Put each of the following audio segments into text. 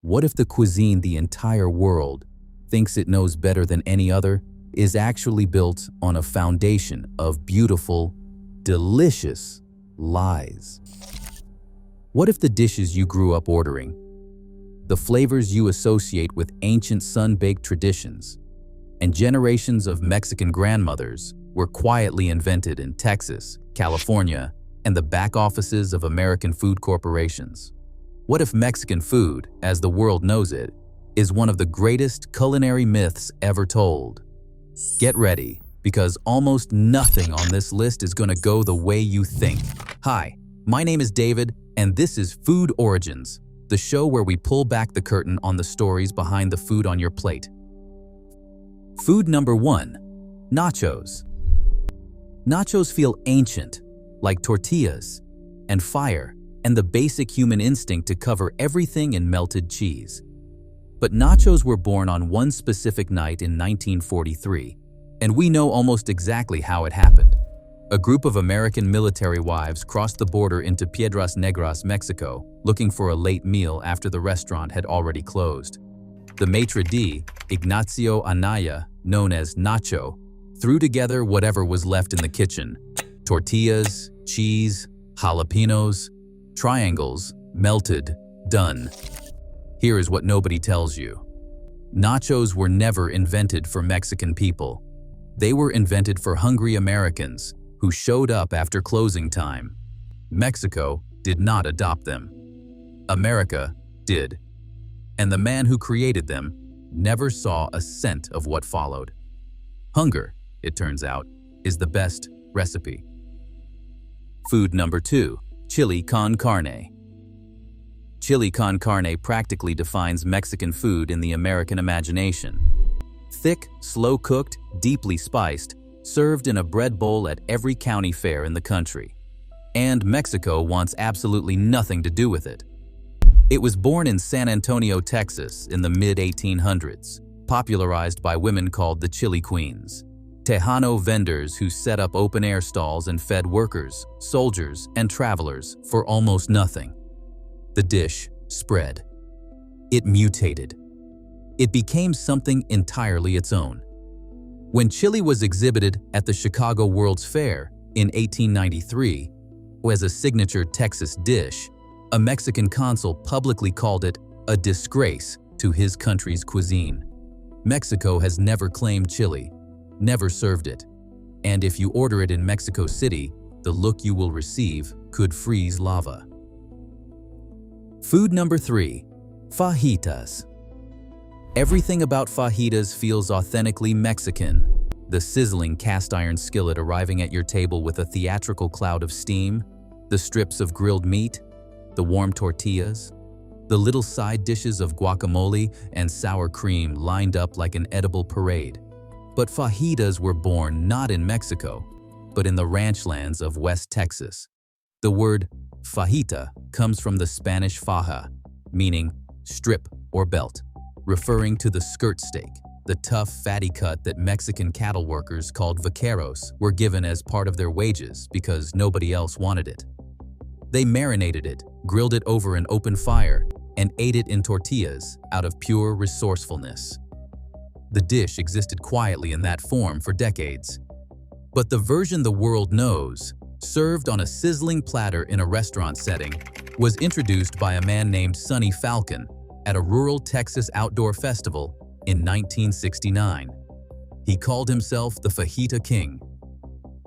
What if the cuisine the entire world thinks it knows better than any other is actually built on a foundation of beautiful, delicious lies? What if the dishes you grew up ordering, the flavors you associate with ancient sun-baked traditions, and generations of Mexican grandmothers were quietly invented in Texas, California, and the back offices of American food corporations? What if Mexican food, as the world knows it, is one of the greatest culinary myths ever told? Get ready, because almost nothing on this list is going to go the way you think. Hi, my name is David, and this is Food Origins, the show where we pull back the curtain on the stories behind the food on your plate. Food number 1, nachos. Nachos feel ancient, like tortillas, and fire, and the basic human instinct to cover everything in melted cheese. But nachos were born on one specific night in 1943, and we know almost exactly how it happened. A group of American military wives crossed the border into Piedras Negras, Mexico, looking for a late meal after the restaurant had already closed. The maitre d', Ignacio Anaya, known as Nacho, threw together whatever was left in the kitchen: tortillas, cheese, jalapenos, triangles, melted, done. Here is what nobody tells you. Nachos were never invented for Mexican people. They were invented for hungry Americans who showed up after closing time. Mexico did not adopt them. America did. And the man who created them never saw a cent of what followed. Hunger, it turns out, is the best recipe. Food number 2, chili con carne. Chili con carne practically defines Mexican food in the American imagination. Thick, slow-cooked, deeply spiced, served in a bread bowl at every county fair in the country. And Mexico wants absolutely nothing to do with it. It was born in San Antonio, Texas in the mid-1800s, popularized by women called the Chili Queens, Tejano vendors who set up open-air stalls and fed workers, soldiers, and travelers for almost nothing. The dish spread. It mutated. It became something entirely its own. When chili was exhibited at the Chicago World's Fair in 1893 as a signature Texas dish, a Mexican consul publicly called it a disgrace to his country's cuisine. Mexico has never claimed chili, never served it, and if you order it in Mexico City, the look you will receive could freeze lava. Food number 3, fajitas. Everything about fajitas feels authentically Mexican. The sizzling cast-iron skillet arriving at your table with a theatrical cloud of steam, the strips of grilled meat, the warm tortillas, the little side dishes of guacamole and sour cream lined up like an edible parade. But fajitas were born not in Mexico, but in the ranchlands of West Texas. The word fajita comes from the Spanish faja, meaning strip or belt, referring to the skirt steak, the tough, fatty cut that Mexican cattle workers called vaqueros were given as part of their wages because nobody else wanted it. They marinated it, grilled it over an open fire, and ate it in tortillas out of pure resourcefulness. The dish existed quietly in that form for decades. But the version the world knows, served on a sizzling platter in a restaurant setting, was introduced by a man named Sonny Falcon at a rural Texas outdoor festival in 1969. He called himself the Fajita King.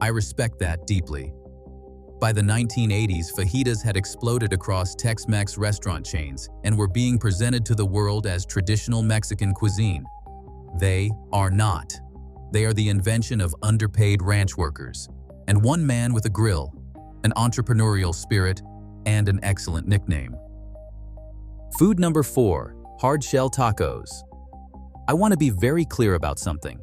I respect that deeply. By the 1980s, fajitas had exploded across Tex-Mex restaurant chains and were being presented to the world as traditional Mexican cuisine. They are not. They are the invention of underpaid ranch workers, and one man with a grill, an entrepreneurial spirit, and an excellent nickname. Food number 4, hard-shell tacos. I want to be very clear about something.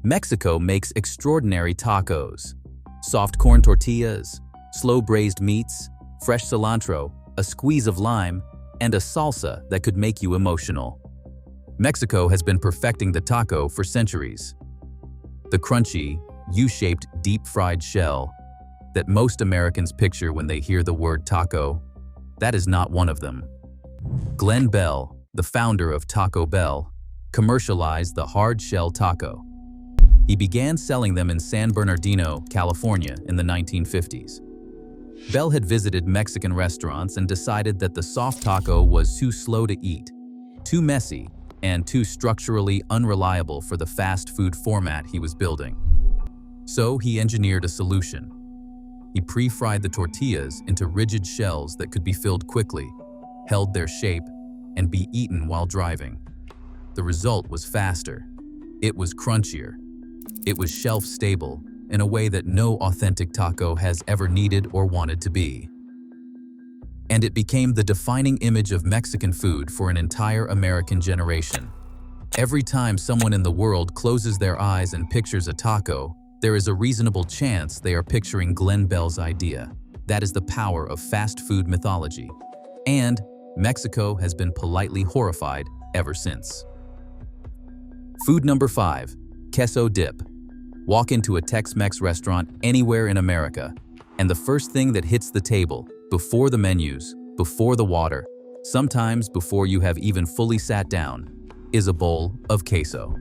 Mexico makes extraordinary tacos. Soft corn tortillas, slow-braised meats, fresh cilantro, a squeeze of lime, and a salsa that could make you emotional. Mexico has been perfecting the taco for centuries. The crunchy, U-shaped deep-fried shell that most Americans picture when they hear the word taco, that is not one of them. Glenn Bell, the founder of Taco Bell, commercialized the hard-shell taco. He began selling them in San Bernardino, California in the 1950s. Bell had visited Mexican restaurants and decided that the soft taco was too slow to eat, too messy, and too structurally unreliable for the fast food format he was building. So he engineered a solution. He pre-fried the tortillas into rigid shells that could be filled quickly, held their shape, and be eaten while driving. The result was faster. It was crunchier. It was shelf-stable in a way that no authentic taco has ever needed or wanted to be. And it became the defining image of Mexican food for an entire American generation. Every time someone in the world closes their eyes and pictures a taco, there is a reasonable chance they are picturing Glenn Bell's idea. That is the power of fast food mythology. And Mexico has been politely horrified ever since. Food number 5, queso dip. Walk into a Tex-Mex restaurant anywhere in America, and the first thing that hits the table, before the menus, before the water, sometimes before you have even fully sat down, is a bowl of queso.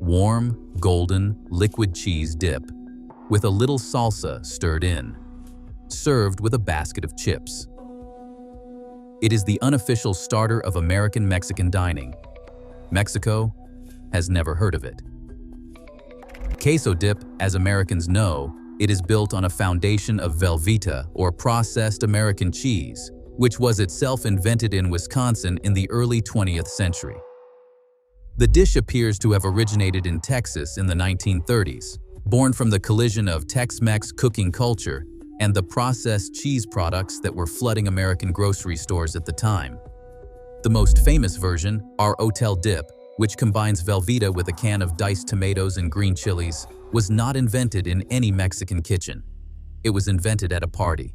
Warm, golden, liquid cheese dip, with a little salsa stirred in, served with a basket of chips. It is the unofficial starter of American Mexican dining. Mexico has never heard of it. Queso dip, as Americans know, it is built on a foundation of Velveeta, or processed American cheese, which was itself invented in Wisconsin in the early 20th century. The dish appears to have originated in Texas in the 1930s, born from the collision of Tex-Mex cooking culture and the processed cheese products that were flooding American grocery stores at the time. The most famous version, our Hotel Dip, which combines Velveeta with a can of diced tomatoes and green chilies, was not invented in any Mexican kitchen. It was invented at a party.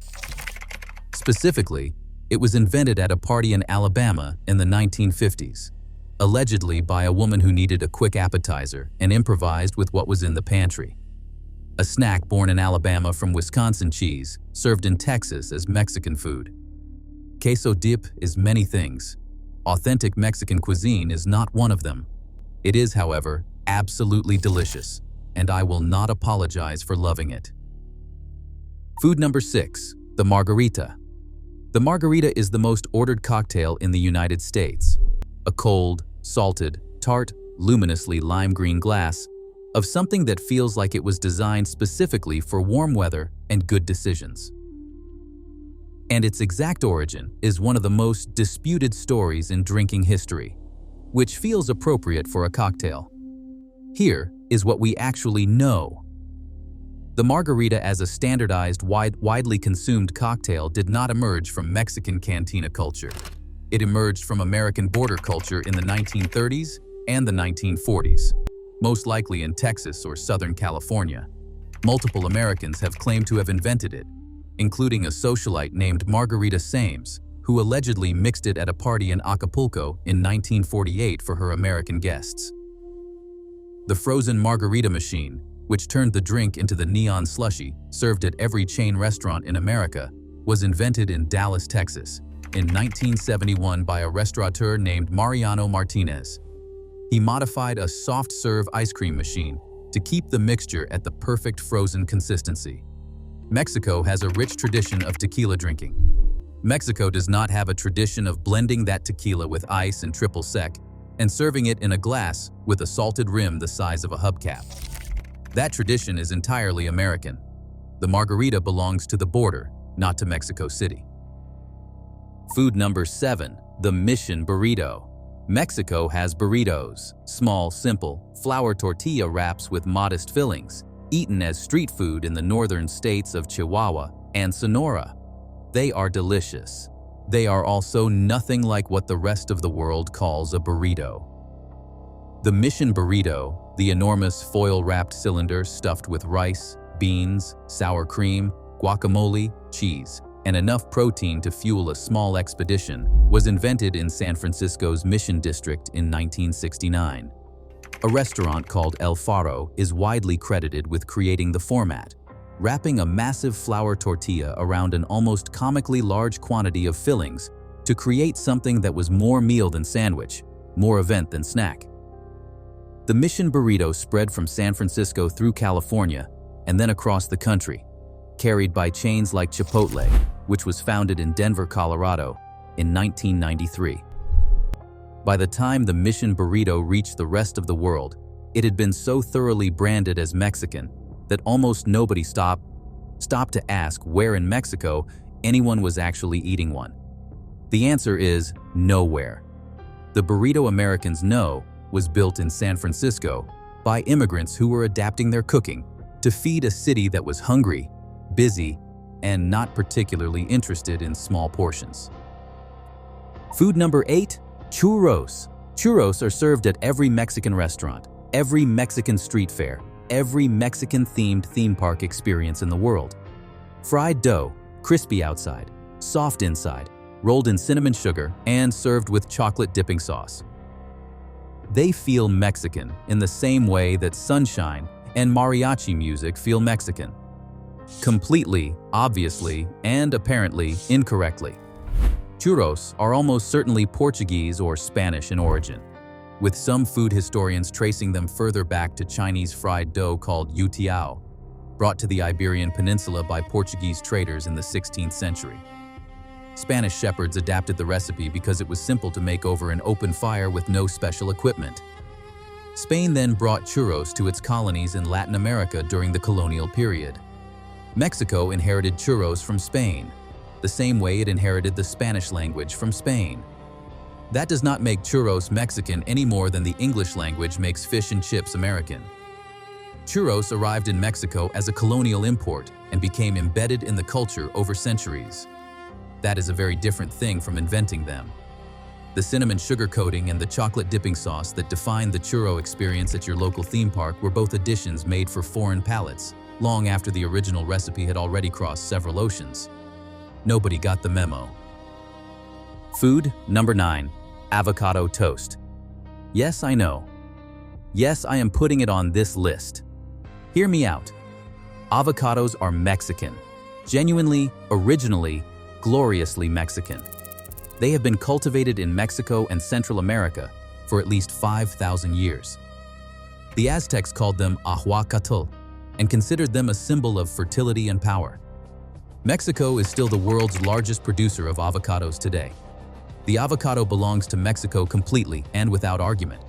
Specifically, it was invented at a party in Alabama in the 1950s, allegedly by a woman who needed a quick appetizer and improvised with what was in the pantry. A snack born in Alabama from Wisconsin cheese, served in Texas as Mexican food. Queso dip is many things. Authentic Mexican cuisine is not one of them. It is, however, absolutely delicious, and I will not apologize for loving it. Food number 6, the margarita. The margarita is the most ordered cocktail in the United States. A cold, salted, tart, luminously lime green glass of something that feels like it was designed specifically for warm weather and good decisions. And its exact origin is one of the most disputed stories in drinking history, which feels appropriate for a cocktail. Here is what we actually know. The margarita as a standardized, widely consumed cocktail did not emerge from Mexican cantina culture. It emerged from American border culture in the 1930s and the 1940s, most likely in Texas or Southern California. Multiple Americans have claimed to have invented it, including a socialite named Margarita Sames, who allegedly mixed it at a party in Acapulco in 1948 for her American guests. The frozen margarita machine, which turned the drink into the neon slushie served at every chain restaurant in America, was invented in Dallas, Texas, in 1971 by a restaurateur named Mariano Martinez. He modified a soft-serve ice cream machine to keep the mixture at the perfect frozen consistency. Mexico has a rich tradition of tequila drinking. Mexico does not have a tradition of blending that tequila with ice and triple sec and serving it in a glass with a salted rim the size of a hubcap. That tradition is entirely American. The margarita belongs to the border, not to Mexico City. Food number 7, the Mission burrito. Mexico has burritos, small, simple, flour tortilla wraps with modest fillings, eaten as street food in the northern states of Chihuahua and Sonora. They are delicious. They are also nothing like what the rest of the world calls a burrito. The Mission burrito, the enormous foil-wrapped cylinder stuffed with rice, beans, sour cream, guacamole, cheese, and enough protein to fuel a small expedition, was invented in San Francisco's Mission District in 1969. A restaurant called El Faro is widely credited with creating the format, wrapping a massive flour tortilla around an almost comically large quantity of fillings to create something that was more meal than sandwich, more event than snack. The Mission Burrito spread from San Francisco through California and then across the country, carried by chains like Chipotle, which was founded in Denver, Colorado in 1993. By the time the Mission Burrito reached the rest of the world, it had been so thoroughly branded as Mexican that almost nobody stopped to ask where in Mexico anyone was actually eating one. The answer is nowhere. The burrito Americans know was built in San Francisco by immigrants who were adapting their cooking to feed a city that was hungry, busy, and not particularly interested in small portions. Food number 8, churros. Churros are served at every Mexican restaurant, every Mexican street fair, every Mexican-themed theme park experience in the world. Fried dough, crispy outside, soft inside, rolled in cinnamon sugar, and served with chocolate dipping sauce. They feel Mexican in the same way that sunshine and mariachi music feel Mexican. Completely, obviously, and apparently incorrectly. Churros are almost certainly Portuguese or Spanish in origin, with some food historians tracing them further back to Chinese fried dough called youtiao, brought to the Iberian Peninsula by Portuguese traders in the 16th century. Spanish shepherds adapted the recipe because it was simple to make over an open fire with no special equipment. Spain then brought churros to its colonies in Latin America during the colonial period. Mexico inherited churros from Spain, the same way it inherited the Spanish language from Spain. That does not make churros Mexican any more than the English language makes fish and chips American. Churros arrived in Mexico as a colonial import and became embedded in the culture over centuries. That is a very different thing from inventing them. The cinnamon sugar coating and the chocolate dipping sauce that defined the churro experience at your local theme park were both additions made for foreign palates, long after the original recipe had already crossed several oceans. Nobody got the memo. Food number 9, avocado toast. Yes, I know. Yes, I am putting it on this list. Hear me out. Avocados are Mexican. Genuinely, originally, gloriously Mexican. They have been cultivated in Mexico and Central America for at least 5,000 years. The Aztecs called them ahuacatl and considered them a symbol of fertility and power. Mexico is still the world's largest producer of avocados today. The avocado belongs to Mexico completely and without argument.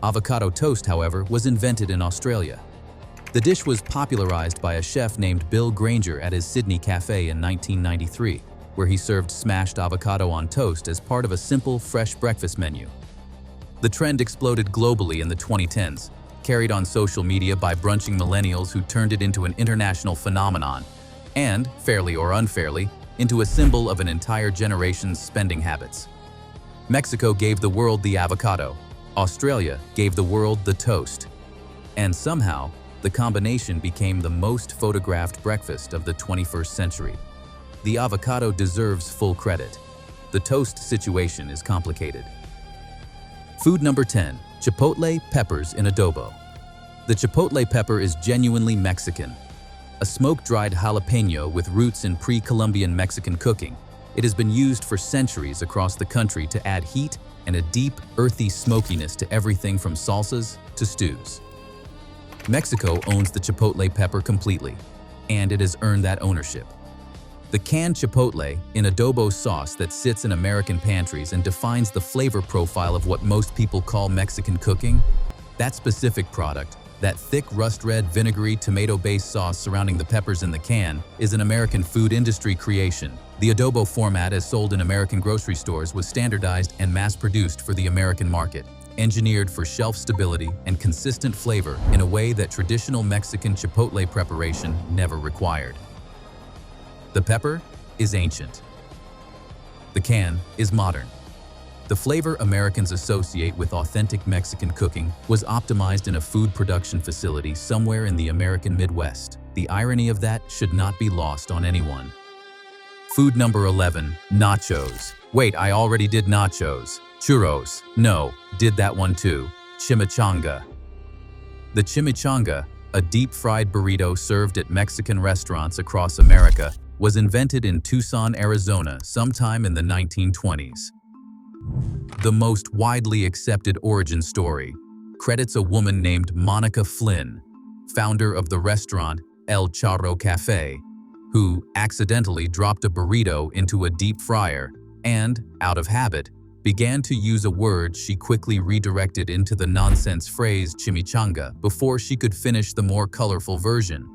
Avocado toast, however, was invented in Australia. The dish was popularized by a chef named Bill Granger at his Sydney cafe in 1993, where he served smashed avocado on toast as part of a simple, fresh breakfast menu. The trend exploded globally in the 2010s, carried on social media by brunching millennials who turned it into an international phenomenon, and, fairly or unfairly, into a symbol of an entire generation's spending habits. Mexico gave the world the avocado, Australia gave the world the toast, and somehow, the combination became the most photographed breakfast of the 21st century. The avocado deserves full credit. The toast situation is complicated. Food number 10, chipotle peppers in adobo. The chipotle pepper is genuinely Mexican. A smoke-dried jalapeno with roots in pre-Columbian Mexican cooking, it has been used for centuries across the country to add heat and a deep, earthy smokiness to everything from salsas to stews. Mexico owns the chipotle pepper completely, and it has earned that ownership. The canned chipotle, an adobo sauce that sits in American pantries and defines the flavor profile of what most people call Mexican cooking, that specific product, that thick rust-red vinegary tomato-based sauce surrounding the peppers in the can, is an American food industry creation. The adobo format as sold in American grocery stores was standardized and mass-produced for the American market, engineered for shelf stability and consistent flavor in a way that traditional Mexican chipotle preparation never required. The pepper is ancient. The can is modern. The flavor Americans associate with authentic Mexican cooking was optimized in a food production facility somewhere in the American Midwest. The irony of that should not be lost on anyone. Food number 11, nachos. Wait, I already did nachos. Churros. No, did that one too. Chimichanga. The chimichanga, a deep-fried burrito served at Mexican restaurants across America, was invented in Tucson, Arizona sometime in the 1920s. The most widely accepted origin story credits a woman named Monica Flynn, founder of the restaurant El Charro Cafe, who accidentally dropped a burrito into a deep fryer and, out of habit, began to use a word she quickly redirected into the nonsense phrase chimichanga before she could finish the more colorful version.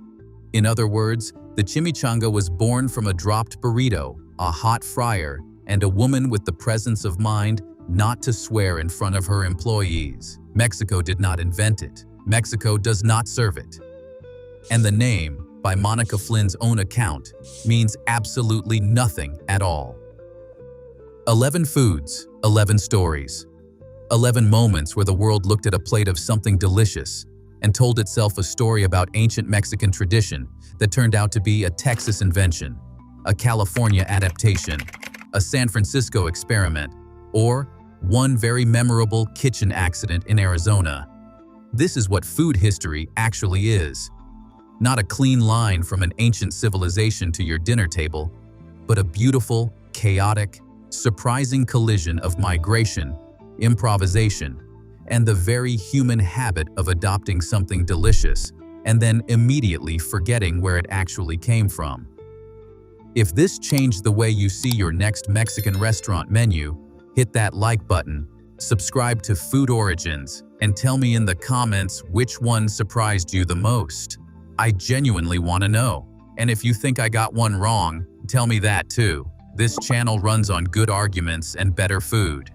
In other words, the chimichanga was born from a dropped burrito, a hot fryer, and a woman with the presence of mind not to swear in front of her employees. Mexico did not invent it. Mexico does not serve it. And the name, by Monica Flynn's own account, means absolutely nothing at all. 11 foods, 11 stories. 11 moments where the world looked at a plate of something delicious and told itself a story about ancient Mexican tradition that turned out to be a Texas invention, a California adaptation, a San Francisco experiment, or one very memorable kitchen accident in Arizona. This is what food history actually is. Not a clean line from an ancient civilization to your dinner table, but a beautiful, chaotic, surprising collision of migration, improvisation, and the very human habit of adopting something delicious and then immediately forgetting where it actually came from. If this changed the way you see your next Mexican restaurant menu, hit that like button, subscribe to Food Origins, and tell me in the comments which one surprised you the most. I genuinely want to know. And if you think I got one wrong, tell me that too. This channel runs on good arguments and better food.